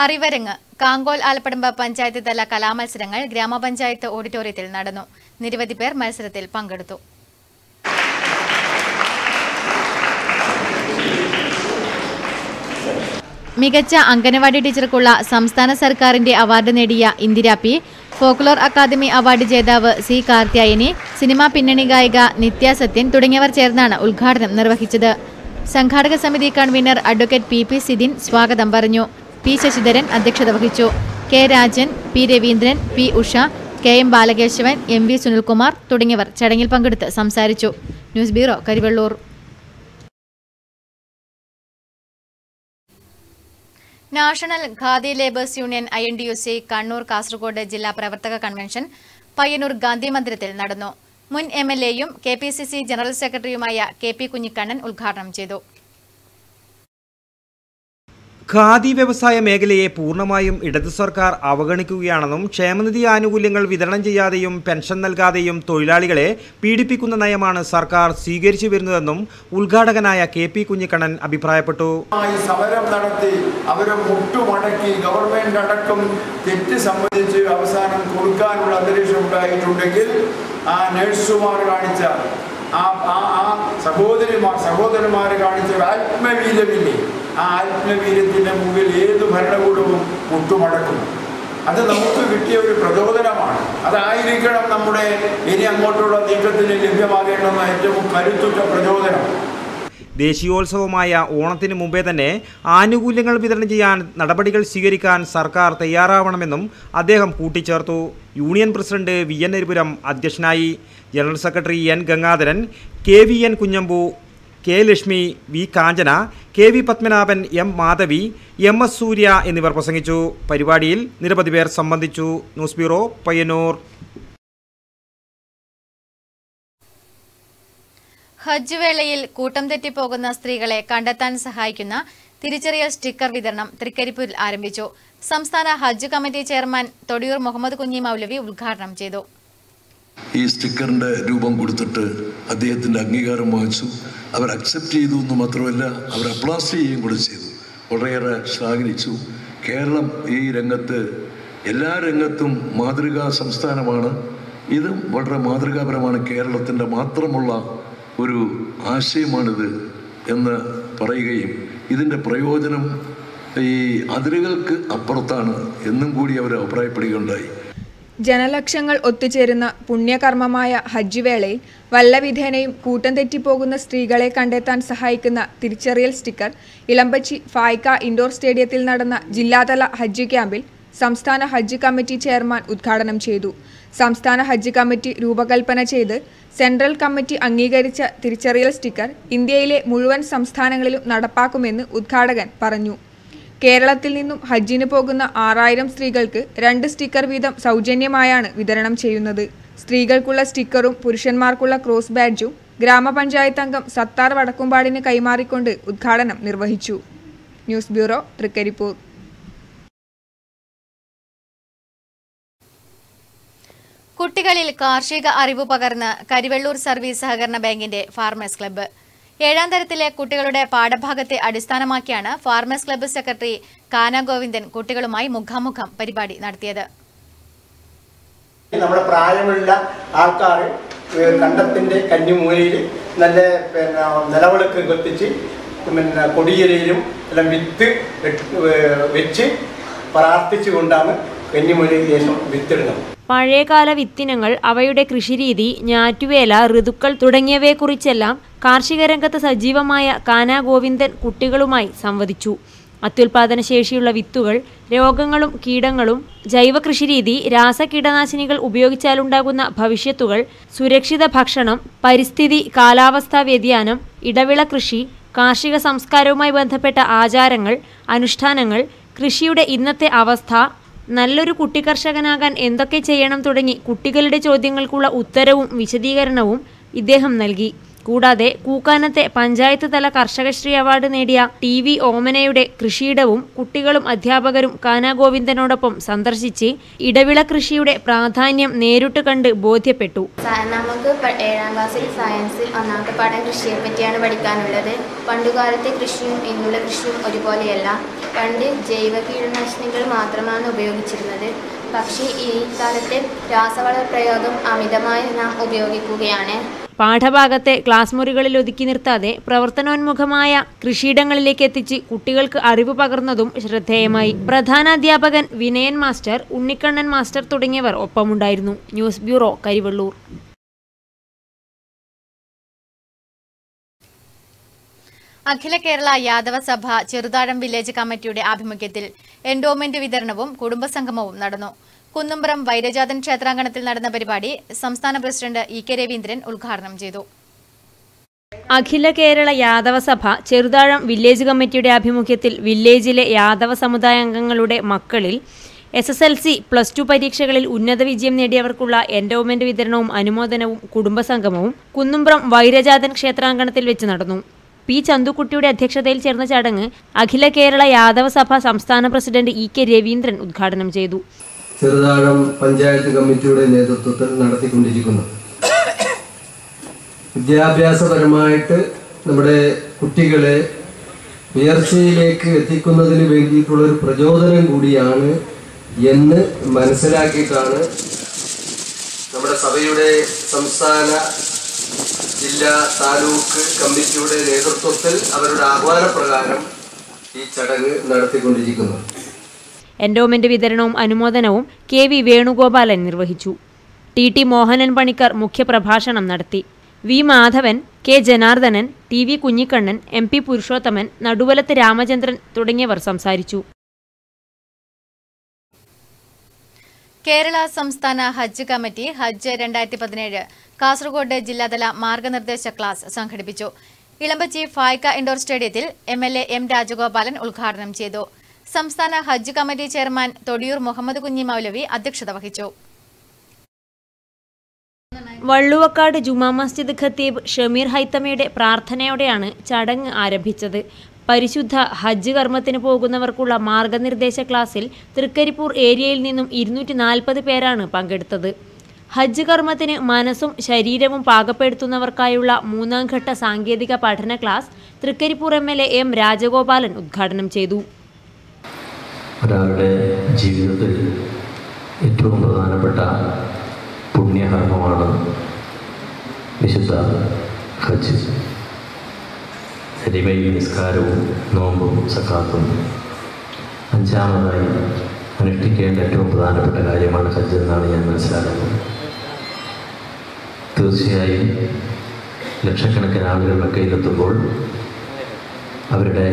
അറിവരങ്ങ് കാങ്കോൽ ആലപ്പടമ്പ് പഞ്ചായത്ത് തല കലാമത്സരങ്ങൾ ഗ്രാമപഞ്ചായത്ത് ഓഡിറ്റോറിയത്തിൽ നടന്നു. നിരവധി പേർ മത്സരത്തിൽ പങ്കെടുത്തു. മികച്ച അംഗനവാടി ടീച്ചർക്കുള്ള സംസ്ഥാന സർക്കാരിന്റെ അവാർഡ് നേടിയ Indira P, folklore academy award ജേതാവ് സി കാർത്യായനി, സിനിമാ പിന്നണി ഗായിക നിത്യ സത്യൻ തുടങ്ങിയവർ ചേർന്നാണ് ഉദ്ഘാടനം നിർവഹിച്ചത്. സംഘാടക സമിതി കൺവീനർ അഡ്വക്കേറ്റ് പി സിദിൻ സ്വാഗതം പറഞ്ഞു. പി ശശിധരൻ അധ്യക്ഷത വഹിച്ചു. K Rajan, P Raveendran, P Usha, K M Balakesavan, M V Sunilkumar തുടങ്ങിയവർ ചടങ്ങിൽ പങ്കെടുത്ത് സംസാരിച്ചു. News bureau, Karivellur. National khadi labours union INTUC Kannur Kasaragod ജില്ലാ പ്രവർത്തക കൺവെൻഷൻ പയ്യന്നൂർ ഗാന്ധി മന്ദിരത്തിൽ നടന്നു. മുൻ MLAയും KPCC ജനറൽ സെക്രട്ടറിയുമായ KP കുഞ്ഞിക്കണ്ണൻ ഉദ്ഘാടനം ചെയ്തു. ഖാദി വ്യവസായ മേഖലയെ പൂർണ്ണമായും ഇടതു സർക്കാർ അവഗണിക്കുകയാണെന്നും ക്ഷേമനിധി ആനുകൂല്യങ്ങൾ വിതരണം ചെയ്യാതെയും പെൻഷൻ നൽകാതെയും തൊഴിലാളികളെ പീഡിപ്പിക്കുന്ന നയമാണ് സർക്കാർ സ്വീകരിച്ചു വരുന്നതെന്നും ഉദ്ഘാടകനായ KP കുഞ്ഞിക്കണ്ണൻ അഭിപ്രായപ്പെട്ടു. സമരം നടത്തി അവരെ മുട്ടുമടക്കി ഗവൺമെന്റ് അടക്കം തെറ്റ് സംബന്ധിച്ച് അവസാനം കൊടുക്കാനുള്ള അന്തരീക്ഷം ഉണ്ടായിട്ടുണ്ടെങ്കിൽ ആ നഴ്സുമാർ കാണിച്ച സഹോദരന്മാർ കാണിച്ച ആത്മവീര്യമില്ലേ, ആ ആത്മവീര്യത്തിൻ്റെ മുമ്പിൽ ഏത് ഭരണകൂടവും മുട്ടുമടക്കും. അത് നമുക്ക് കിട്ടിയ ഒരു പ്രചോദനമാണ്. അതായിരിക്കണം നമ്മുടെ ഇനി അങ്ങോട്ടുള്ള നീക്കത്തിന് ലഭ്യമാകേണ്ടുന്ന ഏറ്റവും കരുത്തുറ്റ പ്രചോദനം. ദേശീയോത്സവമായ ഓണത്തിന് മുമ്പേ തന്നെ ആനുകൂല്യങ്ങൾ വിതരണം ചെയ്യാൻ നടപടികൾ സ്വീകരിക്കാൻ സർക്കാർ തയ്യാറാവണമെന്നും അദ്ദേഹം കൂട്ടിച്ചേർത്തു. യൂണിയൻ പ്രസിഡന്റ് VN എരിപുരം അധ്യക്ഷനായി. General secretary N Gangadharan, KVN Kunhambu, K Lakshmi, V Kanchana, KV Padmanabhan, M Madhavi, MS Surya എന്നിവർ പ്രസംഗിച്ചു. പരിപാടിയിൽ നിരവധി പേർ സംബന്ധിച്ചു. News bureau, Payyanur. ഹജ്ജ് വേളയിൽ കൂട്ടം തെറ്റിപ്പോകുന്ന സ്ത്രീകളെ കണ്ടെത്താൻ സഹായിക്കുന്ന തിരിച്ചറിയൽ സ്റ്റിക്കർ വിതരണം തൃക്കരിപ്പൂരിൽ ആരംഭിച്ചു. സംസ്ഥാന ഹജ്ജ് കമ്മിറ്റി ചെയർമാൻ തൊടിയൂർ മുഹമ്മദ് കുഞ്ഞി മൗലവി ഉദ്ഘാടനം ചെയ്തു. ഈ സ്റ്റിക്കറിൻ്റെ രൂപം കൊടുത്തിട്ട് അദ്ദേഹത്തിൻ്റെ അംഗീകാരം വാങ്ങിച്ചു. അവർ അക്സെപ്റ്റ് ചെയ്തു എന്ന് മാത്രമല്ല, അവർ അപ്ലാസ് ചെയ്യുകയും കൂടെ ചെയ്തു. വളരെയേറെ ശ്ലാഘിച്ചു. കേരളം ഈ രംഗത്ത് എല്ലാ രംഗത്തും മാതൃകാ സംസ്ഥാനമാണ്. ഇതും വളരെ മാതൃകാപരമാണ്. കേരളത്തിൻ്റെ മാത്രമുള്ള ഒരു ആശയമാണിത് എന്ന് പറയുകയും ഇതിൻ്റെ പ്രയോജനം ഈ അതിരുകൾക്ക് അപ്പുറത്താണ് എന്നും കൂടി അവർ അഭിപ്രായപ്പെടുകയുണ്ടായി. ജനലക്ഷങ്ങൾ ഒത്തുചേരുന്ന പുണ്യകർമ്മമായ ഹജ്ജ് വേളയിൽ വല്ലവിധേനയും കൂട്ടം തെറ്റിപ്പോകുന്ന സ്ത്രീകളെ കണ്ടെത്താൻ സഹായിക്കുന്ന തിരിച്ചറിയൽ സ്റ്റിക്കർ ഇളമ്പച്ചി ഫായ്ക്ക ഇൻഡോർ സ്റ്റേഡിയത്തിൽ നടന്ന ജില്ലാതല ഹജ്ജ് ക്യാമ്പിൽ സംസ്ഥാന ഹജ്ജ് കമ്മിറ്റി ചെയർമാൻ ഉദ്ഘാടനം ചെയ്തു. സംസ്ഥാന ഹജ്ജ് കമ്മിറ്റി രൂപകൽപ്പന ചെയ്ത് സെൻട്രൽ കമ്മിറ്റി അംഗീകരിച്ച തിരിച്ചറിയൽ സ്റ്റിക്കർ ഇന്ത്യയിലെ മുഴുവൻ സംസ്ഥാനങ്ങളിലും നടപ്പാക്കുമെന്ന് ഉദ്ഘാടകൻ പറഞ്ഞു. കേരളത്തിൽ നിന്നും ഹജ്ജിന് പോകുന്ന 6000 സ്ത്രീകൾക്ക് 2 സ്റ്റിക്കർ വീതം സൗജന്യമായാണ് വിതരണം ചെയ്യുന്നത്. സ്ത്രീകൾക്കുള്ള സ്റ്റിക്കറും പുരുഷന്മാർക്കുള്ള ക്രോസ് ബാഡ്ജും ഗ്രാമപഞ്ചായത്ത് അംഗം സത്താർ വടക്കുംപാടിന് കൈമാറിക്കൊണ്ട് ഉദ്ഘാടനം നിർവഹിച്ചു. News bureau, Trikaripur. കുട്ടികളിൽ കാർഷിക അറിവ് പകർന്ന് കരിവെള്ളൂർ സർവീസ് സഹകരണ ബാങ്കിന്റെ ഫാർമേഴ്സ് ക്ലബ്ബ്. 7ാം തരത്തിലെ കുട്ടികളുടെ പാഠഭാഗത്തെ അടിസ്ഥാനമാക്കിയാണ് ഫാർമേഴ്സ് ക്ലബ്ബ് സെക്രട്ടറി കാന ഗോവിന്ദൻ കുട്ടികളുമായി മുഖാമുഖം പരിപാടി നടത്തിയത്. നമ്മുടെ പ്രായമുള്ള ആൾക്കാർ കണ്ടത്തിന്റെ കന്നിമൂലയിൽ നല്ല നിലവിളക്ക് കത്തിച്ച് കൊടിയിലയിലും എല്ലാം വിത്ത് വെച്ച് പ്രാർത്ഥിച്ചുകൊണ്ടാണ് കന്നിമൂലയിൽ ശേഷം വിത്തിടുന്നത്. പഴയകാല വിത്തിനങ്ങൾ, അവയുടെ കൃഷിരീതി, ഞാറ്റുവേല, ഋതുക്കൾ തുടങ്ങിയവയെക്കുറിച്ചെല്ലാം കാർഷിക രംഗത്ത് സജീവമായ കാന ഗോവിന്ദൻ കുട്ടികളുമായി സംവദിച്ചു. അത്യുൽപാദന ശേഷിയുള്ള വിത്തുകൾ, രോഗങ്ങളും കീടങ്ങളും, ജൈവ കൃഷിരീതി, രാസകീടനാശിനികൾ ഉപയോഗിച്ചാലുണ്ടാകുന്ന ഭവിഷ്യത്തുകൾ, സുരക്ഷിത ഭക്ഷണം, പരിസ്ഥിതി കാലാവസ്ഥാ വ്യതിയാനം, ഇടവിള കൃഷി, കാർഷിക സംസ്കാരവുമായി ബന്ധപ്പെട്ട ആചാരങ്ങൾ, അനുഷ്ഠാനങ്ങൾ, കൃഷിയുടെ ഇന്നത്തെ അവസ്ഥ, നല്ലൊരു കുട്ടികർഷകനാകാൻ എന്തൊക്കെ ചെയ്യണം തുടങ്ങി കുട്ടികളുടെ ചോദ്യങ്ങൾക്കുള്ള ഉത്തരവും വിശദീകരണവും ഇദ്ദേഹം നൽകി. കൂടാതെ കൂക്കാനത്തെ പഞ്ചായത്ത് തല കർഷകശ്രീ അവാർഡ് നേടിയ TV ഓമനയുടെ കൃഷിയിടവും കുട്ടികളും അധ്യാപകരും കാന ഗോവിന്ദനോടൊപ്പം സന്ദർശിച്ച് ഇടവിള കൃഷിയുടെ പ്രാധാന്യം നേരിട്ട് കണ്ട് ബോധ്യപ്പെട്ടു. നമുക്ക് 7ാം ക്ലാസ്സിൽ സയൻസിൽ ഒന്നാമത്തെ പാഠം കൃഷിയെ പറ്റിയാണ് പഠിക്കാനുള്ളത്. പണ്ടുകാലത്തെ കൃഷിയും ഇന്നുള്ള കൃഷിയും ഒരുപോലെയല്ല. പണ്ട് ജൈവ കീടനാശിനികൾ മാത്രമാണ് ഉപയോഗിച്ചിരുന്നത്. പക്ഷേ ഈ കാലത്തെ രാസവള പ്രയോഗം അമിതമായി നാം ഉപയോഗിക്കുകയാണ്. പാഠഭാഗത്തെ ക്ലാസ് മുറികളിൽ ഒതുക്കി നിർത്താതെ പ്രവർത്തനോന്മുഖമായ കൃഷിയിടങ്ങളിലേക്ക് എത്തിച്ച് കുട്ടികൾക്ക് അറിവ് പകർന്നതും ശ്രദ്ധേയമായി. പ്രധാനാധ്യാപകൻ വിനയൻ മാസ്റ്റർ, ഉണ്ണിക്കണ്ണൻ മാസ്റ്റർ തുടങ്ങിയവർ ഒപ്പമുണ്ടായിരുന്നു. News bureau, Karivellur. Akhila Kerala Yadava Sabha Cheruthazham village കമ്മിറ്റിയുടെ ആഭിമുഖ്യത്തിൽ എൻഡോമെന്റ് വിതരണവും കുടുംബസംഗമവും നടന്നു. കുന്നുംപുറം വൈരജാതൻ ക്ഷേത്രാങ്കണത്തിൽ നടന്ന പരിപാടി സംസ്ഥാന പ്രസിഡന്റ് EK രവീന്ദ്രൻ ഉദ്ഘാടനം ചെയ്തു. അഖില കേരള യാദവ സഭ ചെറുതാഴം വില്ലേജ് കമ്മിറ്റിയുടെ ആഭിമുഖ്യത്തിൽ വില്ലേജിലെ യാദവ സമുദായ അംഗങ്ങളുടെ മക്കളിൽ SSLC +2 പരീക്ഷകളിൽ ഉന്നത വിജയം നേടിയവർക്കുള്ള എൻഡോവ്മെന്റ് വിതരണവും അനുമോദനവും കുടുംബസംഗമവും കുന്നുംപ്രം വൈരജാതൻ ക്ഷേത്രാങ്കണത്തിൽ വെച്ച് നടന്നു. പി ചന്തുക്കുട്ടിയുടെ അധ്യക്ഷതയിൽ ചേർന്ന ചടങ്ങ് അഖില കേരള യാദവ സഭ സംസ്ഥാന പ്രസിഡന്റ് EK രവീന്ദ്രൻ ഉദ്ഘാടനം ചെയ്തു. ചെറുതാഴം പഞ്ചായത്ത് കമ്മിറ്റിയുടെ നേതൃത്വത്തിൽ നടത്തിക്കൊണ്ടിരിക്കുന്നു. വിദ്യാഭ്യാസപരമായിട്ട് നമ്മുടെ കുട്ടികളെ ഉയർച്ചയിലേക്ക് എത്തിക്കുന്നതിന് വേണ്ടിയിട്ടുള്ളൊരു പ്രചോദനം കൂടിയാണ് എന്ന് മനസ്സിലാക്കിയിട്ടാണ് നമ്മുടെ സഭയുടെ സംസ്ഥാന ജില്ലാ താലൂക്ക് കമ്മിറ്റിയുടെ നേതൃത്വത്തിൽ അവരുടെ ആഹ്വാനപ്രകാരം ഈ ചടങ്ങ് നടത്തിക്കൊണ്ടിരിക്കുന്നത്. എൻഡോമെന്റ് വിതരണവും അനുമോദനവും KV വേണുഗോപാലൻ നിർവഹിച്ചു. TT മോഹനൻ പണിക്കർ മുഖ്യപ്രഭാഷണം നടത്തി. V Madhavan, K Janardhanan, TV Kunhikannan, MP Purushothaman, Naduvalath Ramachandran തുടങ്ങിയവർ സംസാരിച്ചു. കേരള സംസ്ഥാന ഹജ്ജ് കമ്മിറ്റി ഹജ്ജ് 2017 കാസർഗോഡ് ജില്ലാതല മാർഗനിർദ്ദേശ ക്ലാസ് സംഘടിപ്പിച്ചു. ഇളമ്പച്ചി ഫായ്ക ഇൻഡോർ സ്റ്റേഡിയത്തിൽ MLA M രാജഗോപാലൻ ഉദ്ഘാടനം ചെയ്തു. സംസ്ഥാന ഹജ്ജ് കമ്മിറ്റി ചെയർമാൻ തൊടിയൂർ മുഹമ്മദ് കുഞ്ഞി മൗലവി അധ്യക്ഷത വഹിച്ചു. വള്ളുവക്കാട് ജുമാ മസ്ജിദ് ഖത്തീബ് ഷമീർ ഹൈത്തമയുടെ പ്രാർത്ഥനയോടെയാണ് ചടങ്ങ് ആരംഭിച്ചത്. പരിശുദ്ധ ഹജ്ജ് കർമ്മത്തിന് പോകുന്നവർക്കുള്ള മാർഗനിർദ്ദേശ ക്ലാസ്സിൽ തൃക്കരിപ്പൂർ ഏരിയയിൽ നിന്നും 240 പേരാണ് പങ്കെടുത്തത്. ഹജ്ജ് കർമ്മത്തിന് മനസ്സും ശരീരവും പാകപ്പെടുത്തുന്നവർക്കായുള്ള 3ാം ഘട്ട സാങ്കേതിക പഠന class Trikaripur MLA M Rajagopalan ഉദ്ഘാടനം ചെയ്തു. ഒരാളുടെ ജീവിതത്തിൽ ഏറ്റവും പ്രധാനപ്പെട്ട പുണ്യകർമ്മമാണ് വിശുദ്ധ ഹജ്ജ്. ശരിവൈകി നിസ്കാരവും നോമ്പും സക്കാത്തും. 5ാമതായി അനുഷ്ഠിക്കേണ്ട ഏറ്റവും പ്രധാനപ്പെട്ട കാര്യമാണ് ഹജ്ജ് എന്നാണ് ഞാൻ മനസ്സിലാക്കുന്നത്. തീർച്ചയായും ലക്ഷക്കണക്കിന് ആളുകൾ മക്കയിലെത്തുമ്പോൾ അവരുടെ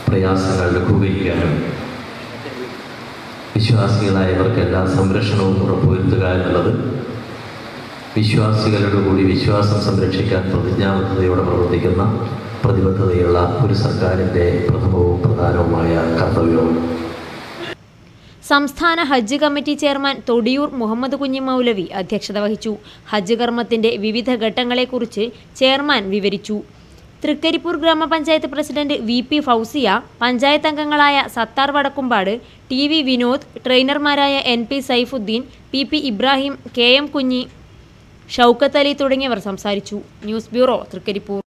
പ്രയാസങ്ങൾ ലഘൂകരിക്കാനും വിശ്വാസികളായവർക്ക് എല്ലാ സംരക്ഷണവും ഉറപ്പുവരുത്തുക എന്നുള്ളത് വിശ്വാസികളുടെ കൂടി വിശ്വാസം സംരക്ഷിക്കാൻ പ്രതിജ്ഞാബദ്ധതയോടെ പ്രവർത്തിക്കുന്ന പ്രതിബദ്ധതയുള്ള ഒരു സർക്കാരിൻ്റെ പ്രഥമവും പ്രധാനവുമായ കർത്തവ്യമാണ്. സംസ്ഥാന ഹജ്ജ് കമ്മിറ്റി ചെയർമാൻ തൊടിയൂർ മുഹമ്മദ് കുഞ്ഞി മൗലവി അധ്യക്ഷത വഹിച്ചു. ഹജ്ജ് കർമ്മത്തിന്റെ വിവിധ ഘട്ടങ്ങളെക്കുറിച്ച് ചെയർമാൻ വിവരിച്ചു. തൃക്കരിപ്പൂർ ഗ്രാമപഞ്ചായത്ത് പ്രസിഡന്റ് VP ഫൗസിയ, പഞ്ചായത്ത് അംഗങ്ങളായ Sattar Vadakkumpad, TV Vinod, ട്രെയിനർമാരായ NP Saifuddin, PP Ibrahim, KM കുഞ്ഞി, ഷൗക്കത്ത് അലി തുടങ്ങിയവർ സംസാരിച്ചു. News bureau, Trikaripur.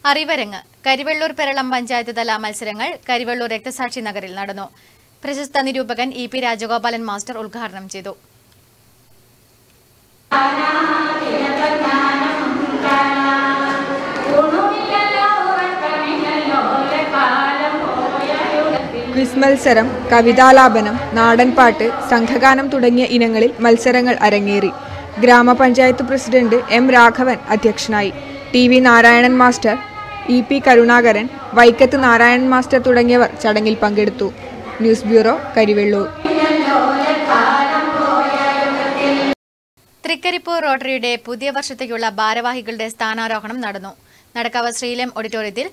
അറിവരങ്ങ് കരിവെള്ളൂർ പെരളം പഞ്ചായത്ത് തല മത്സരങ്ങൾ കരിവെള്ളൂർ രക്തസാക്ഷി നഗറിൽ നടന്നു. പ്രശസ്ത നിരൂപകൻ EP രാജഗോപാലൻ മാസ്റ്റർ ഉദ്ഘാടനം ചെയ്തു. ക്വിസ് മത്സരം, കവിതാലാപനം, നാടൻപാട്ട്, സംഘഗാനം തുടങ്ങിയ ഇനങ്ങളിൽ മത്സരങ്ങൾ അരങ്ങേറി. ഗ്രാമപഞ്ചായത്ത് പ്രസിഡന്റ് M രാഘവൻ അധ്യക്ഷനായി. TV Narayanan master, EP Karunakaran, Vaikkath Narayanan master തുടങ്ങിയവർ ചടങ്ങിൽ പങ്കെടുത്തു. News bureau, Karivellur. തൃക്കരിപ്പൂർ റോട്ടറിയുടെ പുതിയ വർഷത്തേക്കുള്ള ഭാരവാഹികളുടെ സ്ഥാനാരോഹണം നടന്നു. നടക്കാവ് ശ്രീലം ഓഡിറ്റോറിയത്തിൽ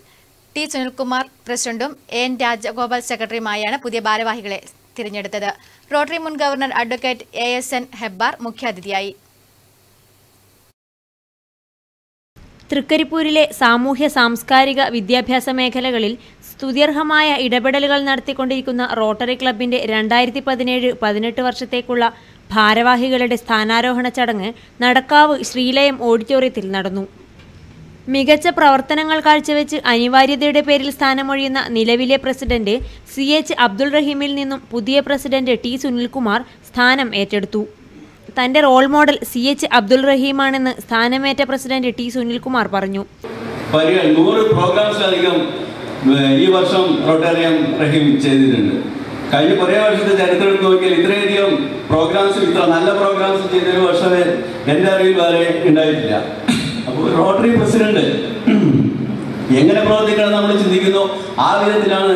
T സുനിൽകുമാർ പ്രസിഡന്റും N രാജഗോപാൽ സെക്രട്ടറിയുമായാണ് പുതിയ ഭാരവാഹികളെ തിരഞ്ഞെടുത്തത്. റോട്ടറി മുൻ ഗവർണർ അഡ്വക്കേറ്റ് ASN ഹെബ്ബാർ മുഖ്യാതിഥിയായി. തൃക്കരിപ്പൂരിലെ സാമൂഹ്യ സാംസ്കാരിക വിദ്യാഭ്യാസ മേഖലകളിൽ സ്തുത്യർഹമായ ഇടപെടലുകൾ നടത്തിക്കൊണ്ടിരിക്കുന്ന റോട്ടറി ക്ലബിന്റെ 2017-18 വർഷത്തേക്കുള്ള ഭാരവാഹികളുടെ സ്ഥാനാരോഹണ ചടങ്ങ് നടക്കാവ് ശ്രീലയം ഓഡിറ്റോറിയത്തിൽ നടന്നു. മികച്ച പ്രവർത്തനങ്ങൾ കാഴ്ചവെച്ച് അനിവാര്യതയുടെ പേരിൽ സ്ഥാനമൊഴിയുന്ന നിലവിലെ പ്രസിഡന്റ് CH അബ്ദുൾ റഹീമിൽ നിന്നും പുതിയ പ്രസിഡന്റ് T സുനിൽകുമാർ സ്ഥാനം ഏറ്റെടുത്തു. തന്റെ റോൾ മോഡൽ CH അബ്ദുൾ റഹീമാണെന്ന് സ്ഥാനമേറ്റ പ്രസിഡന്റ് T സുനിൽകുമാർ പറഞ്ഞു. 100 പ്രോഗ്രാംസിലധികം ഈ വർഷം റോട്ടേറിയം റഹീം ചെയ്തിട്ടുണ്ട്. കഴിഞ്ഞ കുറേ വർഷത്തെ ചരിത്രം എടുത്ത് നോക്കിയാൽ ഇത്രയധികം പ്രോഗ്രാംസ്, ഇത്ര നല്ല പ്രോഗ്രാംസ് ചെയ്തൊരു വർഷമേ എൻ്റെ അറിവിൽ വേറെ ഉണ്ടായിട്ടില്ല. അപ്പോൾ റോട്ടറി പ്രസിഡന്റ് എങ്ങനെ പ്രവർത്തിക്കണം നമ്മൾ ചിന്തിക്കുന്നു. ആ വിധത്തിലാണ്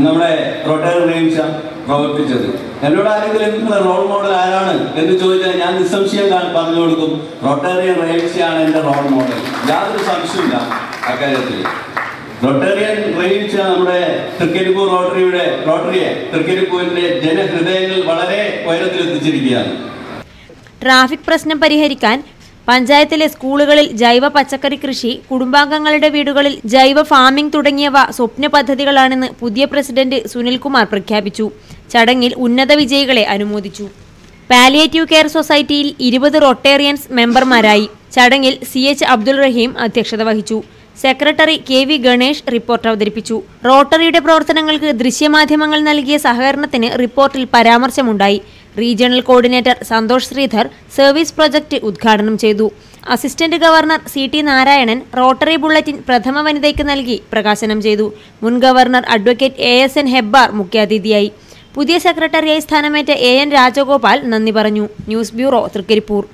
നമ്മുടെ റോട്ടറി റഹീം ഷാ പ്രവർത്തിച്ചത്. എന്നോട് ആരെങ്കിലും നിങ്ങളുടെ റോൾ മോഡൽ ആരാണ് എന്ന് ചോദിച്ചാൽ ഞാൻ നിസ്സംശയം പറഞ്ഞു കൊടുക്കും, റോട്ടേറിയൻ റെയിൽസിയാണ് എൻ്റെ റോൾ മോഡൽ. യാതൊരു സംശയമില്ല അക്കാര്യത്തിൽ. റോട്ടേറിയൻ റെയിൽസ് നമ്മുടെ തൃക്കരിപ്പൂർ റോട്ടറിയെ തൃക്കരിപ്പൂരിന്റെ ജനഹൃദയങ്ങൾ വളരെ ഉയരത്തിലെത്തിച്ചിരിക്കുകയാണ്. ട്രാഫിക് പ്രശ്നം പരിഹരിക്കാൻ പഞ്ചായത്തിലെ സ്കൂളുകളിൽ ജൈവ പച്ചക്കറി കൃഷി, കുടുംബാംഗങ്ങളുടെ വീടുകളിൽ ജൈവ ഫാമിംഗ് തുടങ്ങിയവ സ്വപ്ന പദ്ധതികളാണെന്ന് പുതിയ പ്രസിഡന്റ് സുനിൽകുമാർ പ്രഖ്യാപിച്ചു. ചടങ്ങിൽ ഉന്നത വിജയികളെ അനുമോദിച്ചു. പാലിയേറ്റീവ് കെയർ സൊസൈറ്റിയിൽ 20 റോട്ടേറിയൻസ് മെമ്പർമാരായി. ചടങ്ങിൽ CH അബ്ദുൾ റഹീം അധ്യക്ഷത വഹിച്ചു. സെക്രട്ടറി KV ഗണേഷ് റിപ്പോർട്ട് അവതരിപ്പിച്ചു. റോട്ടറിയുടെ പ്രവർത്തനങ്ങൾക്ക് ദൃശ്യമാധ്യമങ്ങൾ നൽകിയ സഹകരണത്തിന് റിപ്പോർട്ടിൽ പരാമർശമുണ്ടായി. Regional coordinator Santhosh Sreedhar service project ഉദ്ഘാടനം ചെയ്തു. Assistant governor CT Narayanan rotary bulletin പ്രഥമ വനിതയ്ക്ക് നൽകി പ്രകാശനം ചെയ്തു. മുൻ ഗവർണർ അഡ്വക്കേറ്റ് ASN ഹെബ്ബാർ മുഖ്യാതിഥിയായി. പുതിയ സെക്രട്ടറിയായി സ്ഥാനമേറ്റ AN രാജഗോപാൽ നന്ദി പറഞ്ഞു. News bureau, Trikaripur.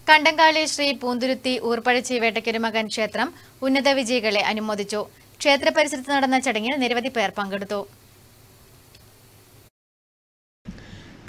കണ്ടങ്കാളി ശ്രീ പൂന്തുരുത്തി ഊർപ്പഴച്ചി വേട്ടയ്ക്കൊരുമകൻ ക്ഷേത്രം ഉന്നത വിജയികളെ അനുമോദിച്ചു. ക്ഷേത്ര പരിസരത്ത് നടന്ന ചടങ്ങിൽ നിരവധി പേർ പങ്കെടുത്തു.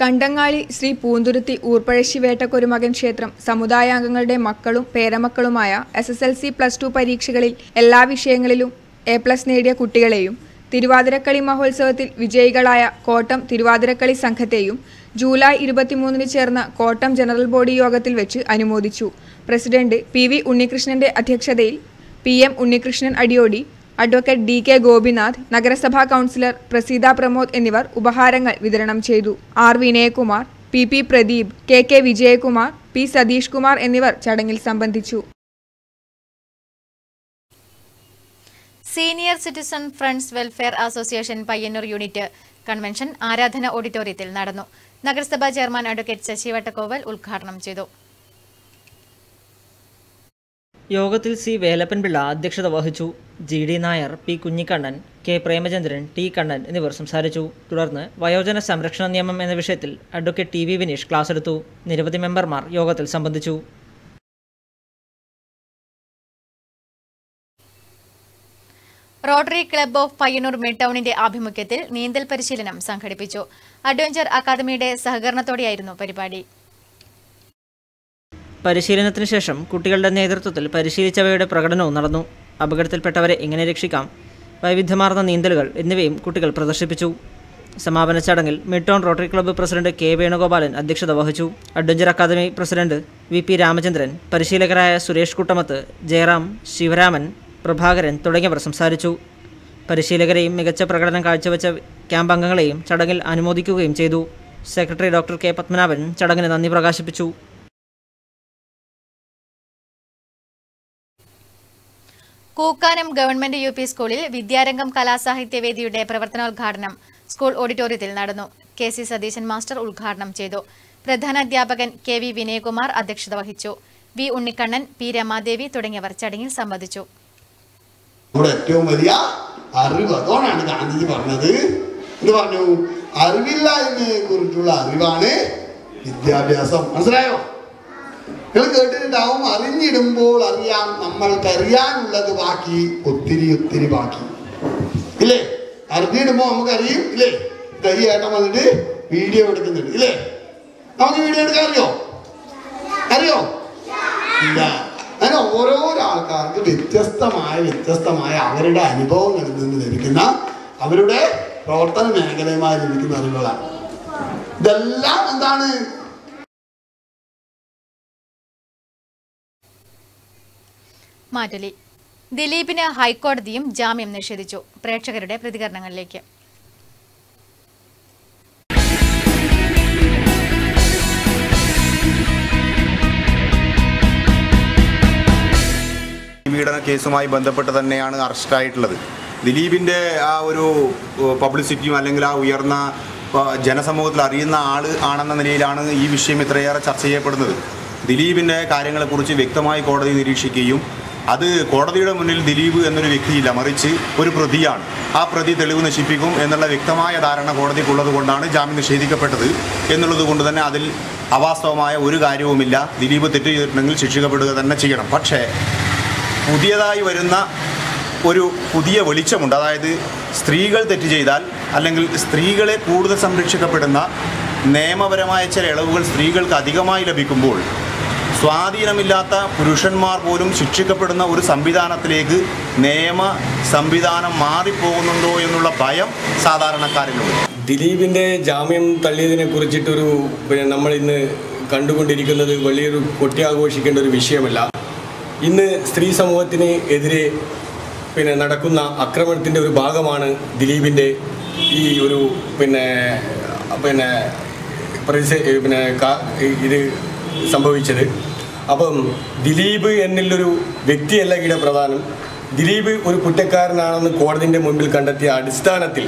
കണ്ടങ്ങാളി ശ്രീ പൂന്തുരുത്തി ഊർപ്പഴശ്ശി വേട്ടക്കൊരുമകൻ ക്ഷേത്രം സമുദായാംഗങ്ങളുടെ മക്കളും പേരമക്കളുമായ SSLC +2 പരീക്ഷകളിൽ എല്ലാ വിഷയങ്ങളിലും A+ നേടിയ കുട്ടികളെയും തിരുവാതിരക്കളി മഹോത്സവത്തിൽ വിജയികളായ കോട്ടം തിരുവാതിരക്കളി സംഘത്തെയും ജൂലൈ 23 ചേർന്ന കോട്ടം ജനറൽ ബോഡി യോഗത്തിൽ വെച്ച് അനുമോദിച്ചു. പ്രസിഡന്റ് PV ഉണ്ണികൃഷ്ണന്റെ അധ്യക്ഷതയിൽ PM Unnikrishnan Adiyodi, advocate DK Gopinath, നഗരസഭാ കൗൺസിലർ പ്രസീത പ്രമോദ് എന്നിവർ ഉപഹാരങ്ങൾ വിതരണം ചെയ്തു. R Vinayakumar, PP Pradeep, KK Vijayakumar, P Satheesh Kumar എന്നിവർ ചടങ്ങിൽ സംബന്ധിച്ചു. Senior citizen friends welfare association Payyanur unit convention ആരാധന ഓഡിറ്റോറിയത്തിൽ നടന്നു. നഗരസഭാ ചെയർമാൻ അഡ്വക്കേറ്റ് ശശി വട്ടക്കോവൽ ഉദ്ഘാടനം ചെയ്തു. യോഗത്തിൽ C വേലപ്പൻപിള്ള അധ്യക്ഷത വഹിച്ചു. GD Nair, P Kunhikannan, K Premachandran, T Kannan എന്നിവർ സംസാരിച്ചു. തുടർന്ന് വയോജന സംരക്ഷണ നിയമം എന്ന വിഷയത്തിൽ അഡ്വക്കേറ്റ് TV വിനീഷ് ക്ലാസ് എടുത്തു. നിരവധി മെമ്പർമാർ യോഗത്തിൽ സംബന്ധിച്ചു. Rotary club of Payyanur mid ടൗണിന്റെ ആഭിമുഖ്യത്തിൽ നീന്തൽ പരിശീലനം സംഘടിപ്പിച്ചു. അഡ്വഞ്ചർ അക്കാദമിയുടെ സഹകരണത്തോടെയായിരുന്നു പരിപാടി. പരിശീലനത്തിന് ശേഷം കുട്ടികളുടെ നേതൃത്വത്തിൽ പരിശീലിച്ചവയുടെ പ്രകടനവും നടന്നു. അപകടത്തിൽപ്പെട്ടവരെ എങ്ങനെ രക്ഷിക്കാം, വൈവിധ്യമാർന്ന നീന്തലുകൾ എന്നിവയും കുട്ടികൾ പ്രദർശിപ്പിച്ചു. സമാപന ചടങ്ങിൽ mid town rotary club president K Venugopalan അധ്യക്ഷത വഹിച്ചു. Adventure academy president VP Ramachandran, പരിശീലകരായ സുരേഷ് കുട്ടമത്ത്, ജയറാം, ശിവരാമൻ, പ്രഭാകരൻ തുടങ്ങിയവർ സംസാരിച്ചു. പരിശീലകരെയും മികച്ച പ്രകടനം കാഴ്ചവെച്ച ക്യാമ്പ് അംഗങ്ങളെയും ചടങ്ങിൽ അനുമോദിക്കുകയും ചെയ്തു. സെക്രട്ടറി ഡോക്ടർ K പത്മനാഭൻ ചടങ്ങിന് നന്ദി പ്രകാശിപ്പിച്ചു. കൂക്കാനം ഗവൺമെന്റ് UP സ്കൂളിൽ വിദ്യാരംഗം കലാസാഹിത്യവേദിയുടെ പ്രവർത്തനോദ്ഘാടനം സ്കൂൾ ഓഡിറ്റോറിയത്തിൽ നടന്നു. KC സതീശൻ മാസ്റ്റർ ഉദ്ഘാടനം ചെയ്തു. പ്രധാനാധ്യാപകൻ KV വിനയകുമാർ അധ്യക്ഷത വഹിച്ചു. V ഉണ്ണിക്കണ്ണൻ, P രമാദേവി തുടങ്ങിയവർ ചടങ്ങിൽ സംബന്ധിച്ചു. നമ്മുടെ ഏറ്റവും വലിയ അറിവ്, അതോടാണ് ഗാന്ധിജി പറഞ്ഞത്. എന്ത് പറഞ്ഞു? അറിവില്ലായ്മയെ കുറിച്ചുള്ള അറിവാണ് വിദ്യാഭ്യാസം. മനസ്സിലായോ? നിങ്ങൾ കേട്ടിട്ടുണ്ടാവും, അറിഞ്ഞിടുമ്പോൾ അറിയാം, നമ്മൾക്കറിയാനുള്ളത് ബാക്കി ഒത്തിരി ബാക്കി ഇല്ലേ? അറിഞ്ഞിടുമ്പോ നമുക്കറിയും ഇല്ലേ? ഈ ഏട്ടൻ വന്നിട്ട് വീഡിയോ എടുക്കുന്നുണ്ട് ഇല്ലേ? നമുക്ക് വീഡിയോ എടുക്കാൻ അറിയോ? ഇല്ല. അങ്ങനെ ഓരോരോ ആൾക്കാർക്ക് വ്യത്യസ്തമായ അവരുടെ അനുഭവങ്ങളിൽ നിന്ന് ലഭിക്കുന്ന, അവരുടെ പ്രവർത്തന മേഖലയുമായി ലഭിക്കുന്ന അറിവുകളാണ്. ഇതെല്ലാം എന്താണ്? മാറ്റലി ദിലീപിന് ഹൈക്കോടതിയും ജാമ്യം നിഷേധിച്ചു. പ്രേക്ഷകരുടെ പ്രതികരണങ്ങളിലേക്ക്. പീഡന കേസുമായി ബന്ധപ്പെട്ട് തന്നെയാണ് അറസ്റ്റായിട്ടുള്ളത്. ദിലീപിൻ്റെ ആ ഒരു പബ്ലിസിറ്റിയും അല്ലെങ്കിൽ ആ ഉയർന്ന ജനസമൂഹത്തിൽ അറിയുന്ന ആൾ ആണെന്ന നിലയിലാണ് ഈ വിഷയം ഇത്രയേറെ ചർച്ച ചെയ്യപ്പെടുന്നത്. ദിലീപിൻ്റെ കാര്യങ്ങളെക്കുറിച്ച് വ്യക്തമായി കോടതി നിരീക്ഷിക്കുകയും അത് കോടതിയുടെ മുന്നിൽ ദിലീപ് എന്നൊരു വ്യക്തിയില്ല, മറിച്ച് ഒരു പ്രതിയാണ്, ആ പ്രതി തെളിവ് നശിപ്പിക്കും എന്നുള്ള വ്യക്തമായ ധാരണ കോടതിക്കുള്ളത് കൊണ്ടാണ് ജാമ്യം നിഷേധിക്കപ്പെട്ടത് എന്നുള്ളത് കൊണ്ട് തന്നെ അതിൽ അവാസ്തവമായ ഒരു കാര്യവുമില്ല. ദിലീപ് തെറ്റ് ചെയ്തിട്ടുണ്ടെങ്കിൽ ശിക്ഷിക്കപ്പെടുക തന്നെ ചെയ്യണം. പക്ഷേ പുതിയതായി വരുന്ന ഒരു പുതിയ വെളിച്ചമുണ്ട്. അതായത് സ്ത്രീകൾ തെറ്റ് ചെയ്താൽ അല്ലെങ്കിൽ സ്ത്രീകളെ കൂടുതൽ സംരക്ഷിക്കപ്പെടുന്ന നിയമപരമായ ചില ഇളവുകൾ സ്ത്രീകൾക്ക് അധികമായി ലഭിക്കുമ്പോൾ സ്വാധീനമില്ലാത്ത പുരുഷന്മാർ പോലും ശിക്ഷിക്കപ്പെടുന്ന ഒരു സംവിധാനത്തിലേക്ക് നിയമ സംവിധാനം മാറിപ്പോകുന്നുണ്ടോ എന്നുള്ള ഭയം സാധാരണക്കാരിലുണ്ട്. ദിലീപിൻ്റെ ജാമ്യം തള്ളിയതിനെ കുറിച്ചിട്ടൊരു നമ്മൾ ഇന്ന് കണ്ടുകൊണ്ടിരിക്കുന്നത് വലിയൊരു കൊട്ടിയാഘോഷിക്കേണ്ട ഒരു വിഷയമല്ല. ഇന്ന് സ്ത്രീ സമൂഹത്തിന് എതിരെ നടക്കുന്ന ആക്രമണത്തിൻ്റെ ഒരു ഭാഗമാണ് ദിലീപിൻ്റെ ഈ ഒരു ഇത് സംഭവിച്ചത്. അപ്പം ദിലീപ് എന്നുള്ളൊരു വ്യക്തിയല്ല ഇവിടെ പ്രധാനം. ദിലീപ് ഒരു കുറ്റക്കാരനാണെന്ന് കോടതിൻ്റെ മുമ്പിൽ കണ്ടെത്തിയ അടിസ്ഥാനത്തിൽ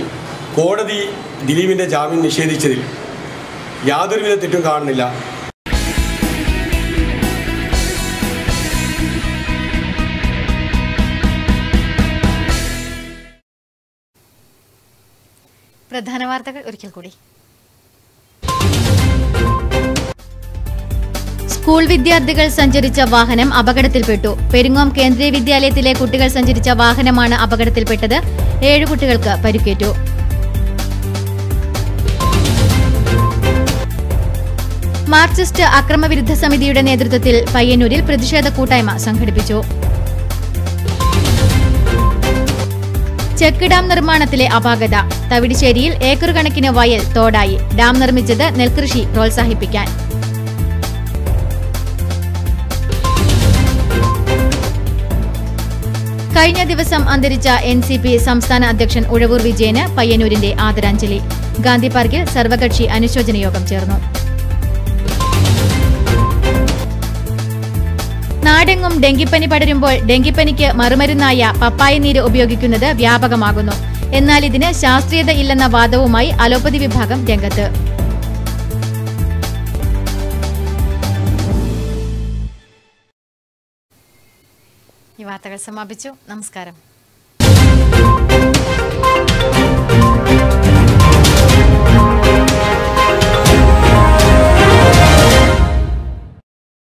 കോടതി ദിലീപിൻ്റെ ജാമ്യം നിഷേധിച്ചതിൽ യാതൊരുവിധ തെറ്റും കാണുന്നില്ല. പ്രധാന വാർത്തകൾ ഒരിക്കൽ കൂടി. സ്കൂൾ വിദ്യാർത്ഥികൾ സഞ്ചരിച്ച വാഹനം അപകടത്തിൽപ്പെട്ടു. പെരിങ്ങോം കേന്ദ്രീയ വിദ്യാലയത്തിലെ കുട്ടികൾ സഞ്ചരിച്ച വാഹനമാണ് അപകടത്തിൽപ്പെട്ടത്. 7 കുട്ടികൾക്ക് പരിക്കേറ്റു. മാർക്സിസ്റ്റ് അക്രമവിരുദ്ധ സമിതിയുടെ നേതൃത്വത്തിൽ പയ്യന്നൂരിൽ പ്രതിഷേധ കൂട്ടായ്മ സംഘടിപ്പിച്ചു. ചെക്ക് ഡാം നിർമ്മാണത്തിലെ അപാകത. തവിടിശ്ശേരിയിൽ ഏക്കർ കണക്കിന് വയൽ തോടായി. ഡാം നിർമ്മിച്ചത് നെൽകൃഷി പ്രോത്സാഹിപ്പിക്കാൻ. കഴിഞ്ഞ ദിവസം അന്തരിച്ച NCP സംസ്ഥാന അധ്യക്ഷൻ ഉഴവൂർ വിജയന് പയ്യന്നൂരിന്റെ ആദരാഞ്ജലി. ഗാന്ധി പാർക്കിൽ സർവകക്ഷി അനുശോചന യോഗം ചേർന്നു. നാടെങ്ങും ഡെങ്കിപ്പനി പടരുമ്പോൾ ഡെങ്കിപ്പനിക്ക് മറുമരുന്നായ പപ്പായ നീര് ഉപയോഗിക്കുന്നത് വ്യാപകമാകുന്നു. എന്നാൽ ഇതിന് ശാസ്ത്രീയത ഇല്ലെന്ന വാദവുമായി അലോപ്പതി വിഭാഗം രംഗത്ത്. ഈ വാർത്തകൾ സമാപിച്ചു. നമസ്കാരം.